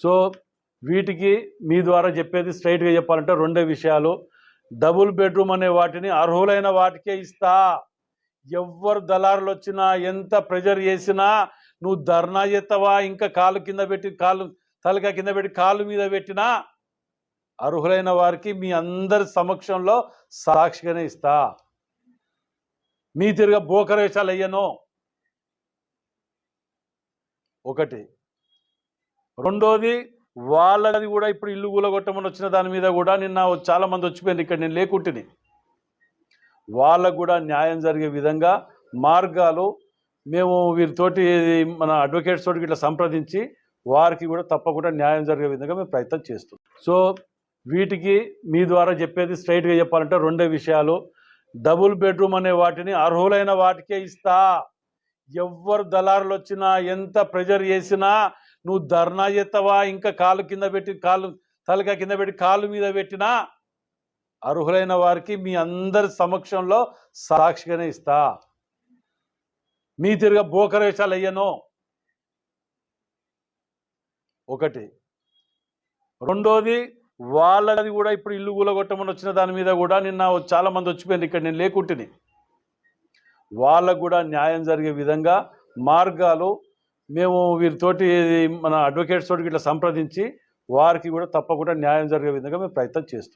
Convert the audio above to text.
So వీటికి మీ ద్వారా చెప్పేది స్ట్రైట్గా చెప్పాలంటే రెండే విషయాలు. డబుల్ బెడ్రూమ్ అనే వాటిని అర్హులైన వాటికే ఇస్తా. ఎవ్వరు దళారులు వచ్చినా ఎంత ప్రెజర్ చేసినా నువ్వు ధర్నా చేస్తావా, ఇంకా కాలు కింద పెట్టి తలకాయ కింద పెట్టి కాలు మీద పెట్టినా అర్హులైన వారికి మీ అందరి సమక్షంలో సాక్షిగానే ఇస్తా. మీ తిరిగా బోకరేషాలు అయ్యను. ఒకటి. రెండోది, వాళ్ళది కూడా ఇప్పుడు ఇల్లు కూలగొట్టమని వచ్చిన దాని మీద కూడా నిన్న చాలా మంది వచ్చిపోయింది. ఇక్కడ నేను లేకుంటుని వాళ్ళకు కూడా న్యాయం జరిగే విధంగా మార్గాలు మేము వీరితోటి మన అడ్వకేట్స్ తోటి ఇట్లా సంప్రదించి వారికి కూడా తప్పకుండా న్యాయం జరిగే విధంగా మేము ప్రయత్నం చేస్తున్నాం. సో వీటికి మీ ద్వారా చెప్పేది స్ట్రైట్గా చెప్పాలంటే రెండే విషయాలు. డబుల్ బెడ్రూమ్ అనే వాటిని అర్హులైన వాటికే ఇస్తా. ఎవ్వరు దళారులు వచ్చినా ఎంత ప్రెజర్ చేసినా నువ్వు ధర్నా చేస్తావా, ఇంకా కాలు కింద పెట్టి తలకాయ కింద పెట్టి కాలు మీద పెట్టినా అర్హులైన వారికి మీ అందరి సమక్షంలో సాక్షిగానే ఇస్తా. మీ తిరిగా బోకరేషాలు అయ్యను. ఒకటి. రెండోది, వాళ్ళది కూడా ఇప్పుడు ఇల్లు కూలగొట్టమని వచ్చిన దాని మీద కూడా నిన్న చాలా మంది వచ్చిపోయింది. ఇక్కడ నేను లేకుంటుని వాళ్ళకు కూడా న్యాయం జరిగే విధంగా మార్గాలు మేము వీరితోటి మన అడ్వకేట్స్ తోటి ఇట్లా సంప్రదించి వారికి కూడా తప్పకుండా న్యాయం జరిగే విధంగా మేము ప్రయత్నం చేస్తున్నాం.